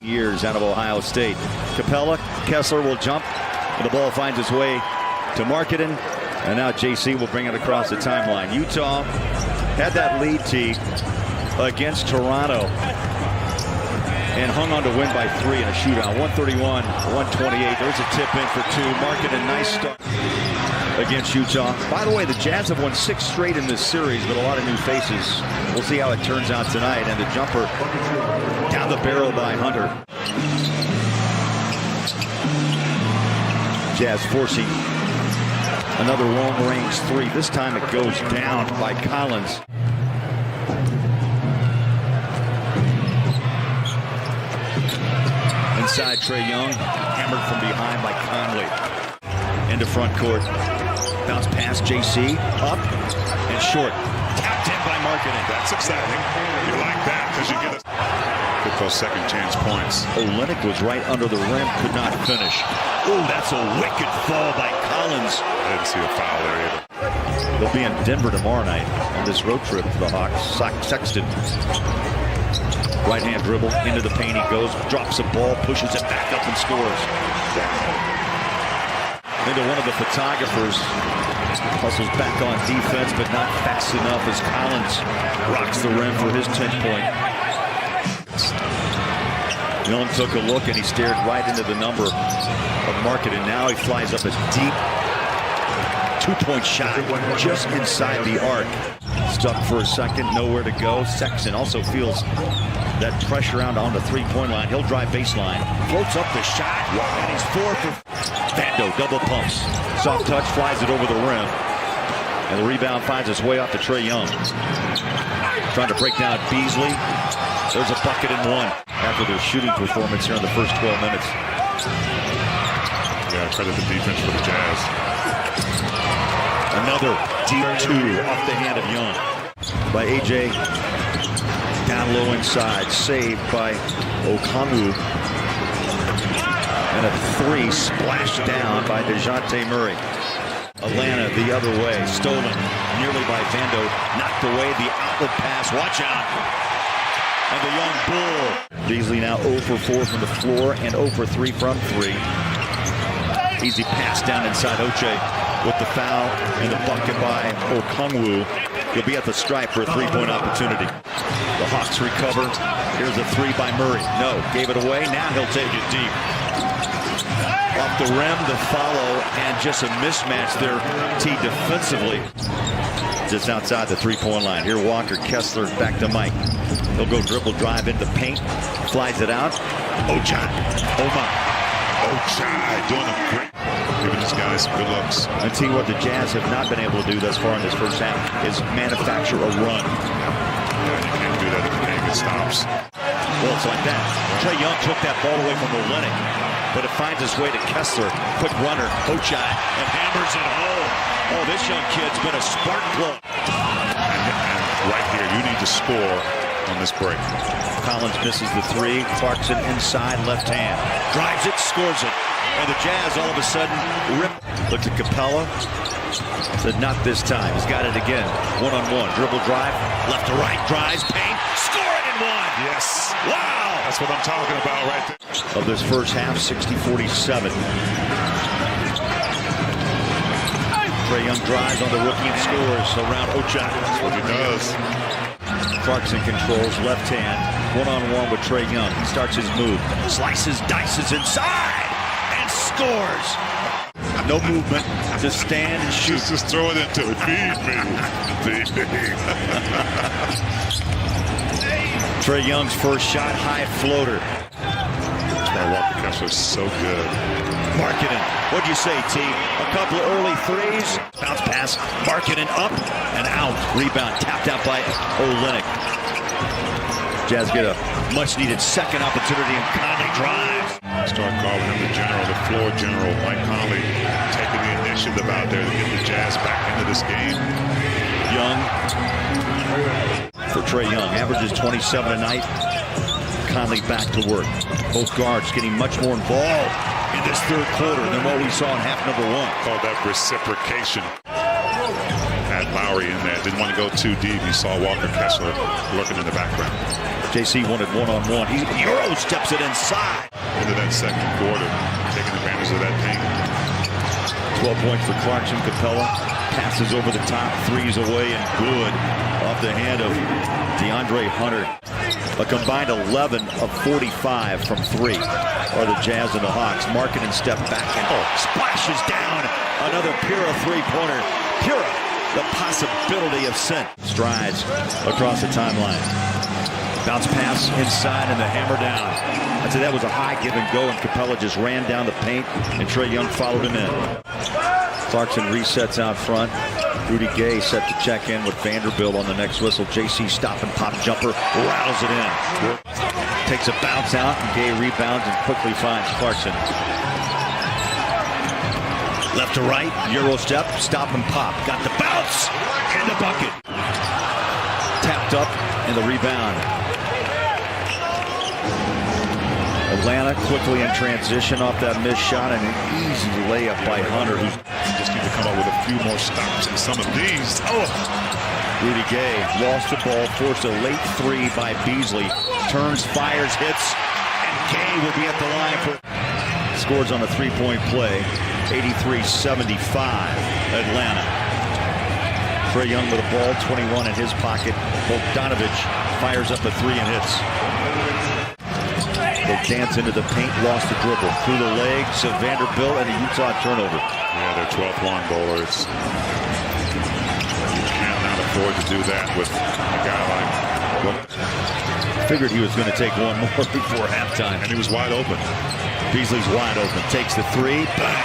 Years out of Ohio State. Capella, Kessler will jump, and the ball finds its way to Marketing, and now JC will bring it across the timeline. Utah had that lead tee against Toronto and hung on to win by 3 in a shootout. 131-128. There's a tip in for 2. Marketing, nice start against Utah. By the way, the Jazz have won 6 straight in this series, but a lot of new faces. We'll see how it turns out tonight. And the jumper down the barrel by Hunter. Jazz forcing another long-range 3. This time it goes down by Collins. Inside Trae Young, hammered from behind by Conley. Into front court. Bounce pass, JC, up and short. Tapped in by Marketing. That's exciting. You like that because you get those second chance points. Olynyk was right under the rim, could not finish. Ooh, that's a wicked fall by Collins. I didn't see a foul there either. They'll be in Denver tomorrow night on this road trip for the Hawks. Sexton. Right hand dribble, into the paint he goes, drops the ball, pushes it back up and scores. Into one of the photographers, hustles back on defense, but not fast enough as Collins rocks the rim for his 10th point. Young took a look and he stared right into the number of Marketing. Now he flies up a deep 2-point shot just inside the arc. Stuck for a second, nowhere to go. Sexton also feels that pressure out on the 3-point line. He'll drive baseline, floats up the shot, and he's 4 for Vando. Double pumps, soft touch, flies it over the rim, and the rebound finds its way off to Trae Young. Trying to break down Beasley. There's a bucket and 1 after their shooting performance here in the first 12 minutes. Yeah, credit the defense for the Jazz. Another deep 2 off the hand of Young by AJ. Down low inside, saved by Okongwu. And a 3 splashed down by DeJounte Murray. Atlanta the other way, stolen nearly by Vando, knocked away the outlet pass. Watch out! And the young Bull. Beasley now 0 for 4 from the floor and 0 for 3 from 3. Easy pass down inside Oche with the foul and the bucket by Okongwu. He'll be at the stripe for a 3-point opportunity. The Hawks recover. Here's a 3 by Murray. No, gave it away. Now he'll take it deep. Off the rim, the follow, and just a mismatch there. T defensively. Just outside the 3-point line. Here Walker, Kessler, back to Mike. He'll go dribble, drive into paint. Flies it out. Ochai. Ochai doing a great. Giving these guys some good looks. I tell you what, the Jazz have not been able to do thus far in this first half is manufacture a run. Yeah, you can't do that if the game stops. Well, it's like that. Trae Young took that ball away from Olynyk, but it finds its way to Kessler. Quick runner, Ochai, and hammers it home. Oh, this young kid's been a spark plug. And right here, you need to score on this break. Collins misses the 3. Clarkson inside, left hand. Drives it, scores it. And the Jazz all of a sudden rip. Looked at Capella. Said not this time. He's got it again. 1-on-1. Dribble drive. Left to right. Drives. Paint. Score it in 1. Yes. Wow. That's what I'm talking about right there. Of this first half, 60-47. Trae Young drives on the rookie and scores around Ochai. That's what he does. Clarkson controls left hand. 1-on-1 with Trae Young. He starts his move. Slices, dices inside. Scores. No movement. Just stand and shoot. Just throw it into it. Feed me. Feed me. Trae Young's first shot, high floater. That's why Walker Kessler's so good. Marketing. What'd you say, T? A couple of early 3s. Bounce pass. Marketing up and out. Rebound tapped out by Olynyk. Jazz get a much-needed second opportunity and Conley drives. Start calling him the general, the floor general. Mike Conley taking the initiative out there to get the Jazz back into this game. Young for Trae Young. Averages 27 a night. Conley back to work. Both guards getting much more involved in this third quarter than what we saw in half number 1. Call that reciprocation. Had Lowry in there. Didn't want to go too deep. He saw Walker Kessler lurking in the background. JC wanted one-on-one. He Euro steps it inside. Into that second quarter, taking advantage of that paint. 12 points for Clarkson. Capella passes over the top, threes away and good off the hand of DeAndre Hunter. A combined 11 of 45 from three are the Jazz and the Hawks. Markkanen step back and splashes down another Pura three-pointer. Pura, the possibility of sin. Strides across the timeline. Bounce pass inside and the hammer down. I'd say that was a high give and go, and Capella just ran down the paint, and Trae Young followed him in. Clarkson resets out front. Rudy Gay set to check in with Vanderbilt on the next whistle. JC stop and pop jumper, rattles it in. Takes a bounce out, and Gay rebounds and quickly finds Clarkson. Left to right, Euro step, stop and pop. Got the bounce, and the bucket. Tapped up, and the rebound. Atlanta quickly in transition off that missed shot, and an easy layup by Hunter, who Just need to come up with a few more stops in some of these. Rudy Gay lost the ball, forced a late three by Beasley. Turns, fires, hits, and Gay will be at the line for scores on a three-point play. 83-75 Atlanta. Trae Young with the ball, 21 in his pocket. Bogdanovich fires up a three and hits. They dance into the paint, lost the dribble. Through the legs of Vanderbilt and a Utah turnover. Yeah, their 12th long bowlers. You cannot afford to do that with a guy like... Figured he was going to take one more before halftime. And he was wide open. Beasley's wide open. Takes the three. Bang!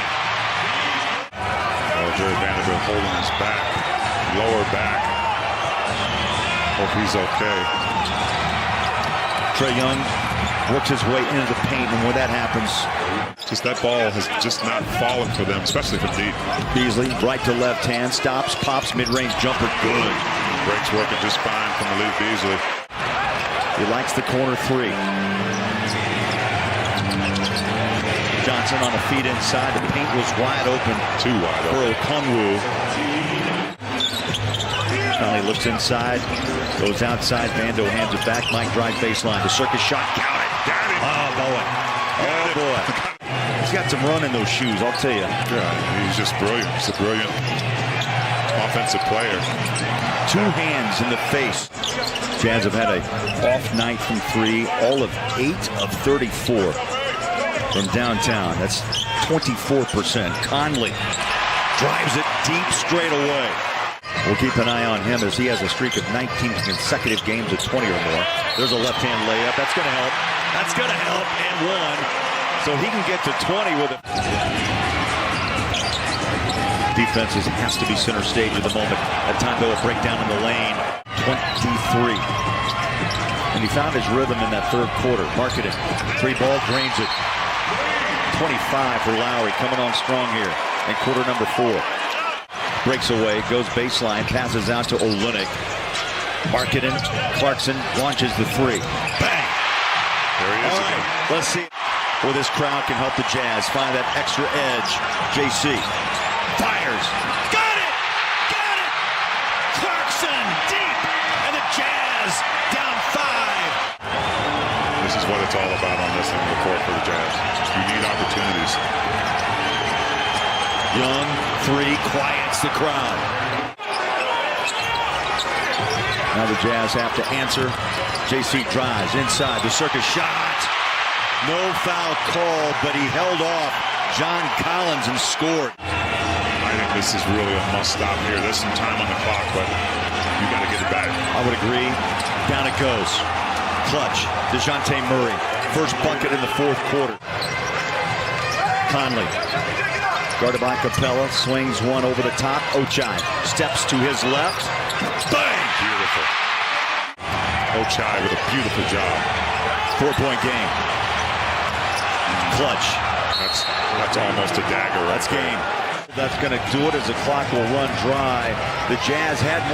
Oh, Jared Vanderbilt holding his back. Lower back. Hope he's okay. Trae Young works his way into the paint, and when that happens, just that ball has just not fallen for them, especially from deep. Beasley, right to left hand, stops, pops, mid-range jumper, good. Breaks working just fine from Malik Beasley. He likes the corner three. Johnson on a feed inside. The paint was wide open. Too wide for open. Okongwu. Finally looks inside, goes outside. Vando hands it back. Mike drive baseline. The circus shot, count it. Got it. Oh boy. Oh boy. He's got some run in those shoes, I'll tell you. Yeah, he's just brilliant. He's a brilliant offensive player. Two hands in the face. Jazz have had a off night from three, all of 8 of 34 from downtown. That's 24%. Conley drives it deep straight away. We'll keep an eye on him as he has a streak of 19 consecutive games of 20 or more. There's a left-hand layup. That's going to help. That's going to help. And one. So he can get to 20 with it. Defense has to be center stage at the moment. At time though, a breakdown in the lane. 23. And he found his rhythm in that third quarter. Markkanen. Three ball, drains it. 25 for Lowry. Coming on strong here in quarter number 4. Breaks away, goes baseline, passes out to Olynyk. Markkanen, Clarkson launches the three. Bang! There he is. All right, let's see where this crowd can help the Jazz find that extra edge. JC fires. Got it! Got it! Clarkson deep! And the Jazz down 5. This is what it's all about on this end of the court for the Jazz. You need opportunities. Young, three, quiets the crowd. Now the Jazz have to answer. JC drives inside, the circus shot. No foul call, but he held off John Collins and scored. I think this is really a must-stop here. There's some time on the clock, but you got to get it back. I would agree. Down it goes. Clutch, DeJounte Murray. First bucket in the fourth quarter. Conley. Guarded by Capella, swings one over the top. Ochai steps to his left. Bang! Beautiful. Ochai with a beautiful job. 4-point game. Clutch. That's almost a dagger right That's game. That's going to do it as the clock will run dry. The Jazz had one.